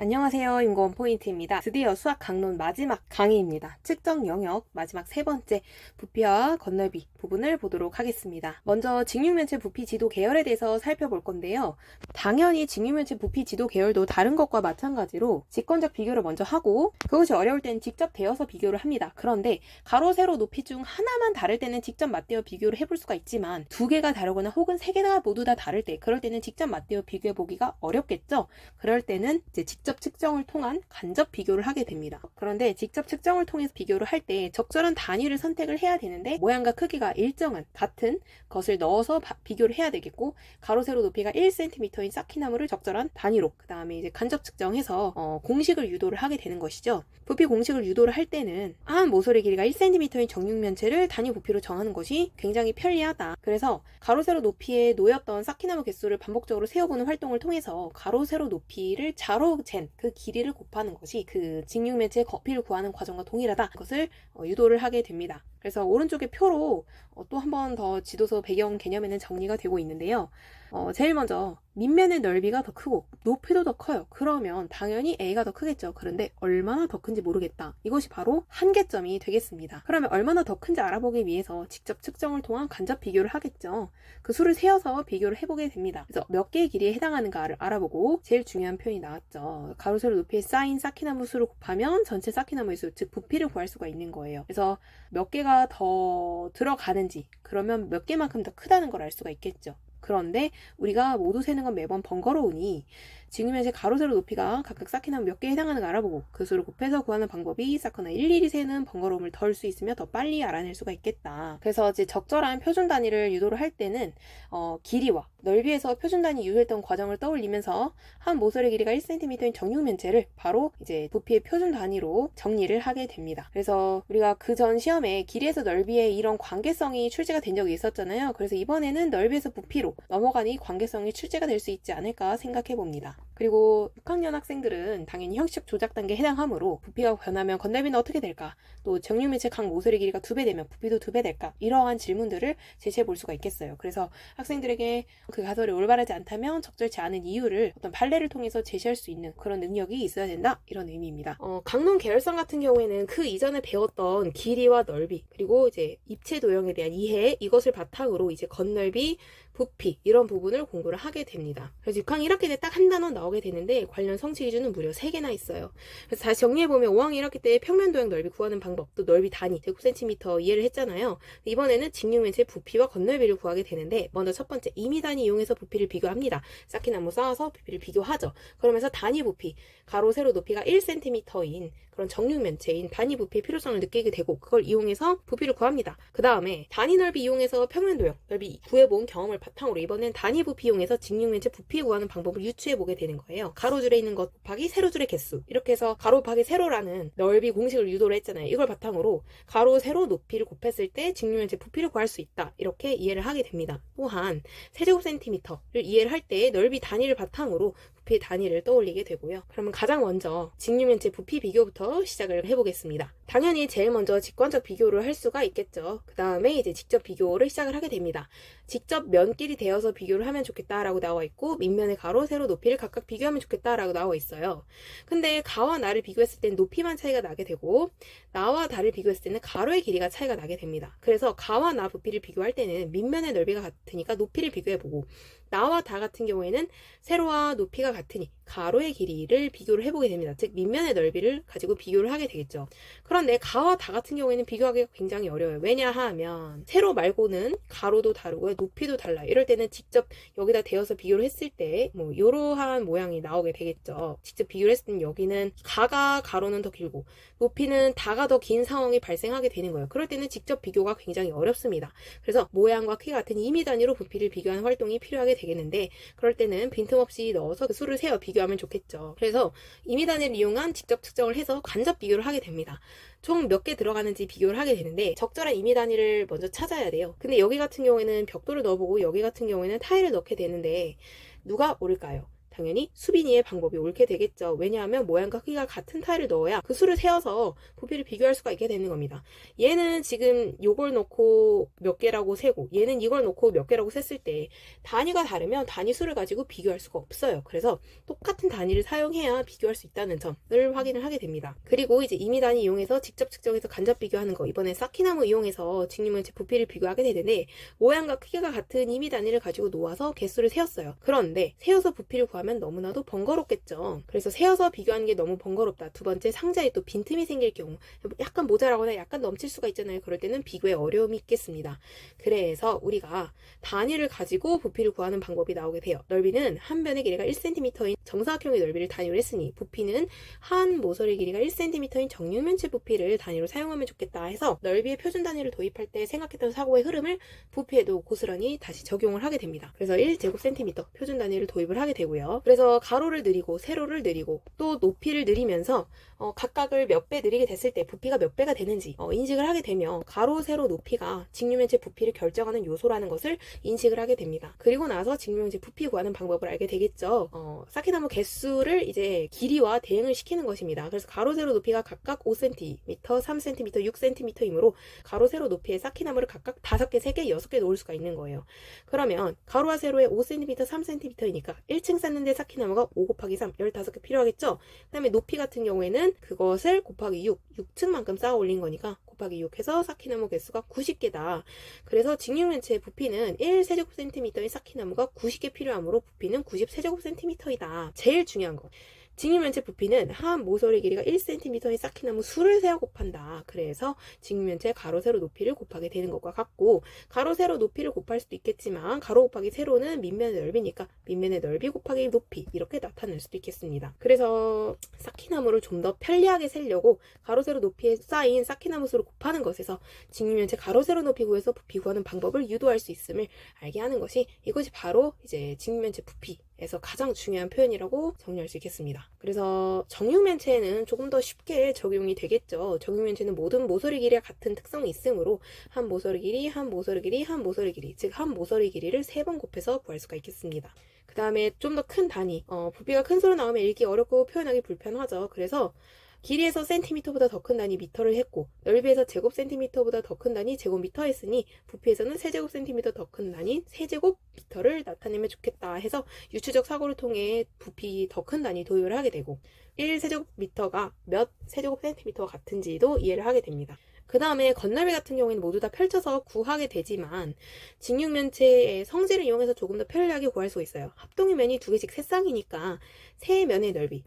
안녕하세요. 임고원 포인트입니다. 드디어 수학 강론 마지막 강의입니다. 측정 영역 마지막 세 번째 부피와 건널비 부분을 보도록 하겠습니다. 먼저 직육면체 부피 지도 계열에 대해서 살펴볼 건데요. 당연히 직육면체 부피 지도 계열도 다른 것과 마찬가지로 직관적 비교를 먼저 하고 그것이 어려울 때는 직접 대어서 비교를 합니다. 그런데 가로, 세로, 높이 중 하나만 다를 때는 직접 맞대어 비교를 해볼 수가 있지만 두 개가 다르거나 혹은 세 개가 모두 다 다를 때 그럴 때는 직접 맞대어 비교해 보기가 어렵겠죠. 그럴 때는 이제 직접 측정을 통한 간접 비교를 하게 됩니다. 그런데 직접 측정을 통해서 비교를 할 때 적절한 단위를 선택을 해야 되는데 모양과 크기가 일정한 같은 것을 넣어서 비교를 해야 되겠고 가로 세로 높이가 1cm인 쌓기나무를 적절한 단위로 그 다음에 이제 간접 측정해서 공식을 유도를 하게 되는 것이죠. 부피 공식을 유도를 할 때는 한 모서리 길이가 1cm인 정육면체를 단위 부피로 정하는 것이 굉장히 편리하다. 그래서 가로 세로 높이에 놓였던 쌓기나무 개수를 반복적으로 세어보는 활동을 통해서 가로 세로 높이를 자로 잰 그 길이를 곱하는 것이 그 직육면체의 거피를 구하는 과정과 동일하다. 그것을 유도를 하게 됩니다. 그래서 오른쪽의 표로 또 한 번 더 지도서 배경 개념에는 정리가 되고 있는데요. 제일 먼저 밑면의 넓이가 더 크고 높이도 더 커요. 그러면 당연히 A가 더 크겠죠. 그런데 얼마나 더 큰지 모르겠다. 이것이 바로 한계점이 되겠습니다. 그러면 얼마나 더 큰지 알아보기 위해서 직접 측정을 통한 간접 비교를 하겠죠. 그 수를 세어서 비교를 해보게 됩니다. 그래서 몇 개의 길이에 해당하는가를 알아보고 제일 중요한 표현이 나왔죠. 가로 세로 높이에 쌓인 쌓기나무 수를 곱하면 전체 쌓기나무의 수, 즉 부피를 구할 수가 있는 거예요. 그래서 몇 개가 더 들어가는지 그러면 몇 개만큼 더 크다는 걸 알 수가 있겠죠. 그런데 우리가 모두 세는 건 매번 번거로우니 직육면체 가로 세로 높이가 각각 쌓기나무 몇 개에 해당하는 걸 알아보고 그 수를 곱해서 구하는 방법이 쌓거나 일일이 세는 번거로움을 덜 수 있으며 더 빨리 알아낼 수가 있겠다. 그래서 이제 적절한 표준 단위를 유도를 할 때는 길이와 넓이에서 표준 단위 유도했던 과정을 떠올리면서 한 모서리 길이가 1cm인 정육면체를 바로 이제 부피의 표준 단위로 정리를 하게 됩니다. 그래서 우리가 그 전 시험에 길이에서 넓이에 이런 관계성이 출제가 된 적이 있었잖아요. 그래서 이번에는 넓이에서 부피로 넘어가니 관계성이 출제가 될 수 있지 않을까 생각해 봅니다. 그리고 6학년 학생들은 당연히 형식 조작 단계에 해당하므로 부피가 변하면 건널비는 어떻게 될까? 또 정육면체 각 모서리 길이가 2배 되면 부피도 2배 될까? 이러한 질문들을 제시해 볼 수가 있겠어요. 그래서 학생들에게 그 가설이 올바르지 않다면 적절치 않은 이유를 어떤 판례를 통해서 제시할 수 있는 그런 능력이 있어야 된다. 이런 의미입니다. 강론 계열성 같은 경우에는 그 이전에 배웠던 길이와 넓이 그리고 이제 입체 도형에 대한 이해 이것을 바탕으로 이제 건널비, 부피 이런 부분을 공부를 하게 됩니다. 그래서 6학년 1학기 때 딱 한 단원 나오게 되는데 관련 성취 기준은 무려 3개나 있어요. 그래서 다시 정리해보면 5학년 1학기 때 평면 도형 넓이 구하는 방법 또 넓이 단위 제곱센티미터 이해를 했잖아요. 이번에는 직육면체 부피와 건널비를 구하게 되는데 먼저 첫 번째 임의 단위 이용해서 부피를 비교합니다. 쌓기나무 쌓아서 부피를 비교하죠. 그러면서 단위 부피 가로 세로 높이가 1cm인 그런 정육면체인 단위 부피의 필요성을 느끼게 되고 그걸 이용해서 부피를 구합니다. 그 다음에 단위 넓이 이용해서 평면 도형 넓이 구해본 경험을 바탕으로 이번엔 단위 부피 이용해서 직육면체 부피 구하는 방법을 유추해보게 되는 거예요. 가로줄에 있는 것 곱하기 세로줄의 개수 이렇게 해서 가로 곱하기 세로라는 넓이 공식을 유도를 했잖아요. 이걸 바탕으로 가로 세로 높이를 곱했을 때 직육면체 부피를 구할 수 있다. 이렇게 이해를 하게 됩니다. 또한 세제곱센티미터를 이해를 할 때 넓이 단위를 바탕으로 부피의 단위를 떠올리게 되고요. 그러면 가장 먼저 직육면체 부피 비교부터 시작을 해보겠습니다. 당연히 제일 먼저 직관적 비교를 할 수가 있겠죠. 그 다음에 이제 직접 비교를 시작을 하게 됩니다. 직접 면끼리 대어서 비교를 하면 좋겠다라고 나와 있고 밑면의 가로, 세로, 높이를 각각 비교하면 좋겠다라고 나와 있어요. 근데 가와 나를 비교했을 때는 높이만 차이가 나게 되고 나와 다를 비교했을 때는 가로의 길이가 차이가 나게 됩니다. 그래서 가와 나 부피를 비교할 때는 밑면의 넓이가 같으니까 높이를 비교해보고 나와 다 같은 경우에는 세로와 높이가 같으니 가로의 길이를 비교를 해보게 됩니다. 즉 밑면의 넓이를 가지고 비교를 하게 되겠죠. 그런데 가와 다 같은 경우에는 비교하기가 굉장히 어려워요. 왜냐하면 세로 말고는 가로도 다르고요. 높이도 달라요. 이럴 때는 직접 여기다 대어서 비교를 했을 때 뭐 이러한 모양이 나오게 되겠죠. 직접 비교를 했을 때는 여기는 가가 가로는 더 길고 높이는 다가 더 긴 상황이 발생하게 되는 거예요. 그럴 때는 직접 비교가 굉장히 어렵습니다. 그래서 모양과 크기 같은 임의 단위로 부피를 비교하는 활동이 필요하게 되겠는데 그럴 때는 빈틈없이 넣어서 그 수를 세어 비교하면 좋겠죠. 그래서 임의 단위를 이용한 직접 측정을 해서 간접 비교를 하게 됩니다. 총 몇 개 들어가는지 비교를 하게 되는데 적절한 임의 단위를 먼저 찾아야 돼요. 근데 여기 같은 경우에는 벽돌을 넣어보고 여기 같은 경우에는 타일을 넣게 되는데 누가 옳을까요? 당연히 수빈이의 방법이 옳게 되겠죠. 왜냐하면 모양과 크기가 같은 타일을 넣어야 그 수를 세어서 부피를 비교할 수가 있게 되는 겁니다. 얘는 지금 요걸 놓고 몇 개라고 세고 얘는 이걸 놓고 몇 개라고 셌을 때 단위가 다르면 단위 수를 가지고 비교할 수가 없어요. 그래서 똑같은 단위를 사용해야 비교할 수 있다는 점을 확인을 하게 됩니다. 그리고 이제 임의 단위 이용해서 직접 측정해서 간접 비교하는 거, 이번에 쌓기나무 이용해서 직육면체 부피를 비교하게 되는데 모양과 크기가 같은 임의 단위를 가지고 놓아서 개수를 세었어요. 그런데 세어서 부피를 구하면 너무나도 번거롭겠죠. 그래서 세어서 비교하는 게 너무 번거롭다. 두 번째, 상자에 또 빈틈이 생길 경우 약간 모자라거나 약간 넘칠 수가 있잖아요. 그럴 때는 비교에 어려움이 있겠습니다. 그래서 우리가 단위를 가지고 부피를 구하는 방법이 나오게 돼요. 넓이는 한 변의 길이가 1cm인 정사각형의 넓이를 단위로 했으니 부피는 한 모서리 길이가 1cm인 정육면체 부피를 단위로 사용하면 좋겠다 해서 넓이의 표준 단위를 도입할 때 생각했던 사고의 흐름을 부피에도 고스란히 다시 적용을 하게 됩니다. 그래서 1제곱cm 표준 단위를 도입을 하게 되고요. 그래서 가로를 늘리고 세로를 늘리고 또 높이를 늘리면서 각각을 몇 배 늘리게 됐을 때 부피가 몇 배가 되는지 인식을 하게 되면 가로, 세로, 높이가 직육면체 부피를 결정하는 요소라는 것을 인식을 하게 됩니다. 그리고 나서 직육면체 부피 구하는 방법을 알게 되겠죠. 쌓기나무 개수를 이제 길이와 대응을 시키는 것입니다. 그래서 가로, 세로, 높이가 각각 5cm, 3cm, 6cm이므로 가로, 세로, 높이의 쌓기나무를 각각 5개, 3개, 6개 놓을 수가 있는 거예요. 그러면 가로와 세로에 5cm, 3cm이니까 1층 쌓는데 쌓기나무가 5 곱하기 3, 15개 필요하겠죠. 그 다음에 높이 같은 경우에는 그것을 곱하기 6층만큼 쌓아 올린 거니까 곱하기 6 해서 쌓기나무 개수가 90개다. 그래서 직육면체의 부피는 1세제곱센티미터의 쌓기나무가 90개 필요하므로 부피는 90세제곱센티미터이다. 제일 중요한 거. 직육면체 부피는 한 모서리 길이가 1cm의 쌓기나무 수를 세어 곱한다. 그래서 직육면체 가로, 세로, 높이를 곱하게 되는 것과 같고 가로, 세로, 높이를 곱할 수도 있겠지만 가로 곱하기 세로는 밑면의 넓이니까 밑면의 넓이 곱하기 높이 이렇게 나타낼 수도 있겠습니다. 그래서 쌓기나무를 좀 더 편리하게 세려고 가로, 세로, 높이에 쌓인 쌓기나무 수를 곱하는 것에서 직육면체 가로, 세로, 높이 구해서 부피 구하는 방법을 유도할 수 있음을 알게 하는 것이 이것이 바로 이제 직육면체 부피에서 가장 중요한 표현이라고 정리할 수 있겠습니다. 그래서 정육면체에는 조금 더 쉽게 적용이 되겠죠. 정육면체는 모든 모서리 길이와 같은 특성이 있으므로 한 모서리 길이, 한 모서리 길이, 한 모서리 길이, 즉 한 모서리 길이를 3번 곱해서 구할 수가 있겠습니다. 그 다음에 좀 더 큰 단위, 부피가 큰 수로 나오면 읽기 어렵고 표현하기 불편하죠. 그래서 길이에서 센티미터보다 더 큰 단위 미터를 했고 넓이에서 제곱센티미터보다 더 큰 단위 제곱미터 했으니 부피에서는 세제곱센티미터 더 큰 단위 세제곱미터를 나타내면 좋겠다 해서 유추적 사고를 통해 부피 더 큰 단위 도입을 하게 되고 1세제곱미터가 몇 세제곱센티미터와 같은지도 이해를 하게 됩니다. 그 다음에 건널비 같은 경우에는 모두 다 펼쳐서 구하게 되지만 직육면체의 성질을 이용해서 조금 더 편리하게 구할 수 있어요. 합동의 면이 2개씩 세 쌍이니까 세 면의 넓이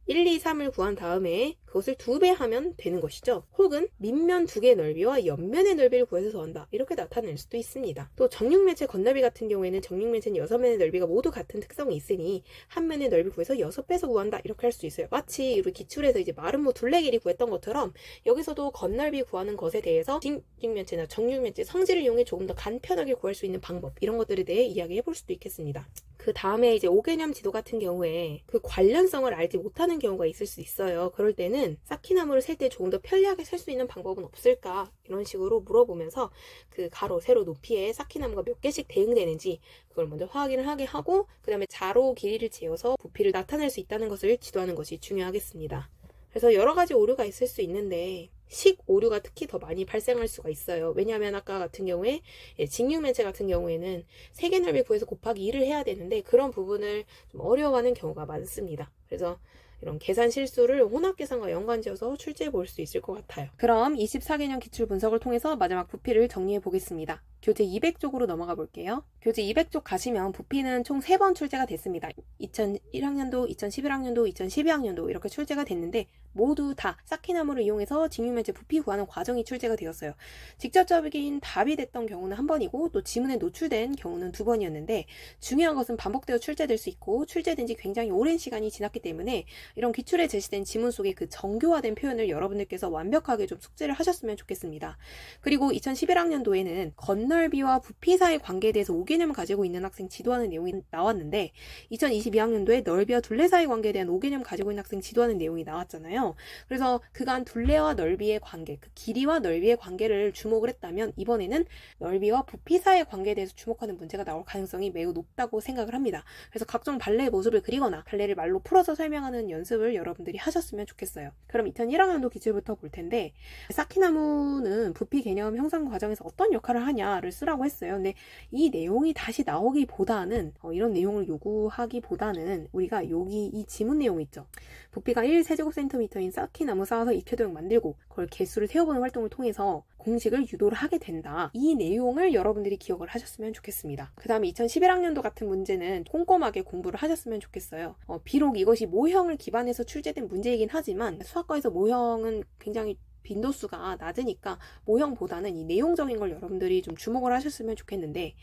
1, 2, 3을 구한 다음에 그것을 2배 하면 되는 것이죠. 혹은 밑면 2개의 넓이와 옆면의 넓이를 구해서 더한다. 이렇게 나타낼 수도 있습니다. 또 정육면체 건널비 같은 경우에는 정육면체는 6면의 넓이가 모두 같은 특성이 있으니 한 면의 넓이 구해서 6배에서 구한다. 이렇게 할 수 있어요. 마치 우리 기출에서 이제 마름모 둘레 길이 구했던 것처럼 여기서도 건널비 구하는 것에 대해서 직육면체나 정육면체 성질을 이용해 조금 더 간편하게 구할 수 있는 방법 이런 것들에 대해 이야기해 볼 수도 있겠습니다. 그 다음에 이제 5개념 지도 같은 경우에 그 관련성을 알지 못하는 경우가 있을 수 있어요. 그럴 때는 쌓기나무를 셀 때 조금 더 편리하게 셀 수 있는 방법은 없을까? 이런 식으로 물어보면서 그 가로, 세로, 높이에 쌓기나무가 몇 개씩 대응되는지 그걸 먼저 확인을 하게 하고 그 다음에 자로 길이를 재어서 부피를 나타낼 수 있다는 것을 지도하는 것이 중요하겠습니다. 그래서 여러 가지 오류가 있을 수 있는데 식 오류가 특히 더 많이 발생할 수가 있어요. 왜냐하면 아까 같은 경우에 직육면체 같은 경우에는 세개 넓이 구해서 곱하기 2를 해야 되는데 그런 부분을 좀 어려워하는 경우가 많습니다. 그래서 이런 계산 실수를 혼합계산과 연관지어서 출제해 볼 수 있을 것 같아요. 그럼 24개념 기출 분석을 통해서 마지막 부피를 정리해 보겠습니다. 교재 200쪽으로 넘어가 볼게요. 교재 200쪽 가시면 부피는 총 3번 출제가 됐습니다. 2001학년도, 2011학년도, 2012학년도 이렇게 출제가 됐는데 모두 다 쌓기나무를 이용해서 직육면체 부피 구하는 과정이 출제가 되었어요. 직접적인 답이 됐던 경우는 한 번이고 또 지문에 노출된 경우는 2번이었는데 중요한 것은 반복되어 출제될 수 있고 출제된 지 굉장히 오랜 시간이 지났기 때문에 이런 기출에 제시된 지문 속에 그 정교화된 표현을 여러분들께서 완벽하게 좀 숙지를 하셨으면 좋겠습니다. 그리고 2011학년도에는 건널 건널비와 부피 사이 관계에 대해서 5개념을 가지고 있는 학생 지도하는 내용이 나왔는데 2022학년도에 넓이와 둘레 사이 관계에 대한 5개념을 가지고 있는 학생 지도하는 내용이 나왔잖아요. 그래서 그간 둘레와 넓이의 관계, 그 길이와 넓이의 관계를 주목을 했다면 이번에는 넓이와 부피 사이의 관계에 대해서 주목하는 문제가 나올 가능성이 매우 높다고 생각을 합니다. 그래서 각종 발레의 모습을 그리거나 발레를 말로 풀어서 설명하는 연습을 여러분들이 하셨으면 좋겠어요. 그럼 2001학년도 기출부터 볼 텐데 쌓기나무는 부피 개념 형성 과정에서 어떤 역할을 하냐를 쓰라고 했어요. 근데 이 내용이 다시 나오기보다는 이런 내용을 요구하기보다는 우리가 여기 이 지문 내용 있죠. 부피가 1세제곱센티미터인 쌓기나무 쌓아서 입체도형 만들고 그걸 개수를 세어보는 활동을 통해서 공식을 유도를 하게 된다. 이 내용을 여러분들이 기억을 하셨으면 좋겠습니다. 그 다음에 2011학년도 같은 문제는 꼼꼼하게 공부를 하셨으면 좋겠어요. 비록 이것이 모형을 기반해서 출제된 문제이긴 하지만 수학과에서 모형은 굉장히 빈도수가 낮으니까 모형보다는 이 내용적인 걸 여러분들이 좀 주목을 하셨으면 좋겠는데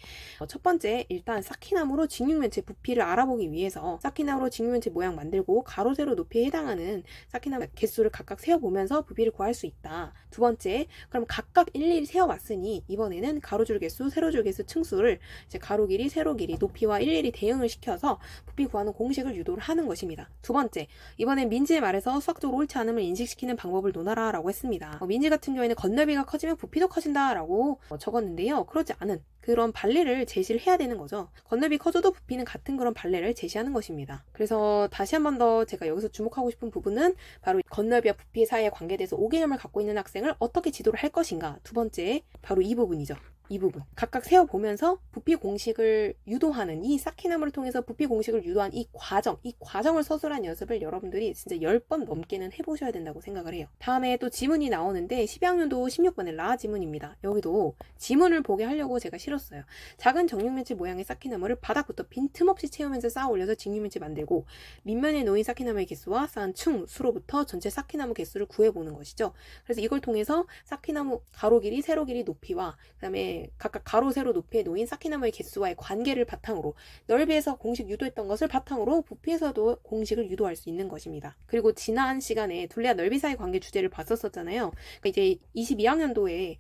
첫 번째 일단 쌓기나무로 직육면체 부피를 알아보기 위해서 쌓기나무로 직육면체 모양 만들고 가로 세로 높이에 해당하는 쌓기나무 개수를 각각 세어보면서 부피를 구할 수 있다. 두 번째 그럼 각각 일일이 세어봤으니 이번에는 가로줄 개수, 세로줄 개수, 층수를 이제 가로 길이, 세로 길이, 높이와 일일이 대응을 시켜서 부피 구하는 공식을 유도를 하는 것입니다. 두 번째 이번엔 민지의 말에서 수학적으로 옳지 않음을 인식시키는 방법을 논하라 라고 했습니다. 민지 같은 경우에는 건널비가 커지면 부피도 커진다 라고 적었는데요. 그렇지 않은 그런 발레를 제시를 해야 되는 거죠. 건널비 커져도 부피는 같은 그런 발레를 제시하는 것입니다. 그래서 다시 한 번 더 제가 여기서 주목하고 싶은 부분은 바로 건널비와 부피 사이의 관계에 대해서 5개념을 갖고 있는 학생을 어떻게 지도를 할 것인가. 두 번째 바로 이 부분이죠. 이 부분 각각 세어보면서 부피 공식을 유도하는 이 쌓기나무를 통해서 부피 공식을 유도한 이 과정을 서술한 연습을 여러분들이 진짜 10번 넘게는 해보셔야 된다고 생각을 해요. 다음에 또 지문이 나오는데 12학년도 16번의 라 지문입니다. 여기도 지문을 보게 하려고 제가 실었어요. 작은 정육면체 모양의 쌓기나무를 바닥부터 빈틈없이 채우면서 쌓아 올려서 직육면체 만들고 밑면에 놓인 쌓기나무의 개수와 쌓은 층 수로부터 전체 쌓기나무 개수를 구해보는 것이죠. 그래서 이걸 통해서 쌓기나무 가로 길이, 세로 길이, 높이와 그 다음에 각각 가로, 세로, 높이에 놓인 쌓기나무의 개수와의 관계를 바탕으로 넓이에서 공식 유도했던 것을 바탕으로 부피에서도 공식을 유도할 수 있는 것입니다. 그리고 지난 시간에 둘레와 넓이 사이 관계 주제를 봤었잖아요. 그러니까 이제 22학년도에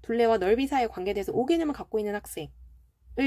둘레와 넓이 사이의 관계에 대해서 5개념을 갖고 있는 학생을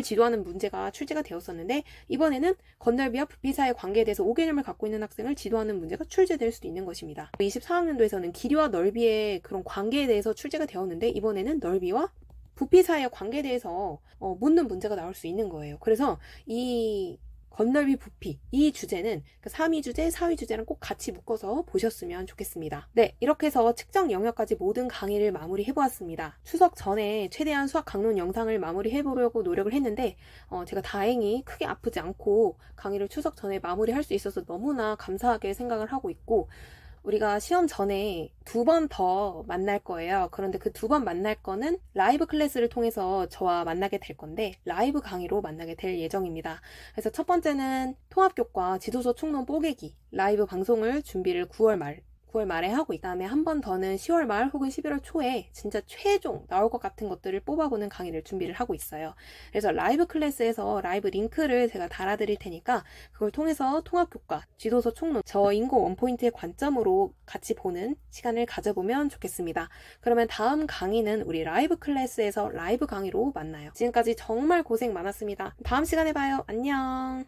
지도하는 문제가 출제가 되었었는데 이번에는 건널비와 부피 사이의 관계에 대해서 5개념을 갖고 있는 학생을 지도하는 문제가 출제될 수도 있는 것입니다. 24학년도에서는 길이와 넓이의 그런 관계에 대해서 출제가 되었는데 이번에는 넓이와 부피 사이의 관계에 대해서 묻는 문제가 나올 수 있는 거예요. 그래서 이 건널비 부피 이 주제는 그 3위 주제, 4위 주제랑 꼭 같이 묶어서 보셨으면 좋겠습니다. 네, 이렇게 해서 측정 영역까지 모든 강의를 마무리해 보았습니다. 추석 전에 최대한 수학 강론 영상을 마무리해 보려고 노력을 했는데 제가 다행히 크게 아프지 않고 강의를 추석 전에 마무리할 수 있어서 너무나 감사하게 생각을 하고 있고 우리가 시험 전에 2번 더 만날 거예요. 그런데 그 2번 만날 거는 라이브 클래스를 통해서 저와 만나게 될 건데 라이브 강의로 만나게 될 예정입니다. 그래서 첫 번째는 통합교과 지도서 총론 뽀개기 라이브 방송을 준비를 9월 말에 하고 그다음에 한 번 더는 10월 말 혹은 11월 초에 진짜 최종 나올 것 같은 것들을 뽑아보는 강의를 준비를 하고 있어요. 그래서 라이브 클래스에서 라이브 링크를 제가 달아드릴 테니까 그걸 통해서 통합교과, 지도서 총론, 저 인고 원포인트의 관점으로 같이 보는 시간을 가져보면 좋겠습니다. 그러면 다음 강의는 우리 라이브 클래스에서 라이브 강의로 만나요. 지금까지 정말 고생 많았습니다. 다음 시간에 봐요. 안녕.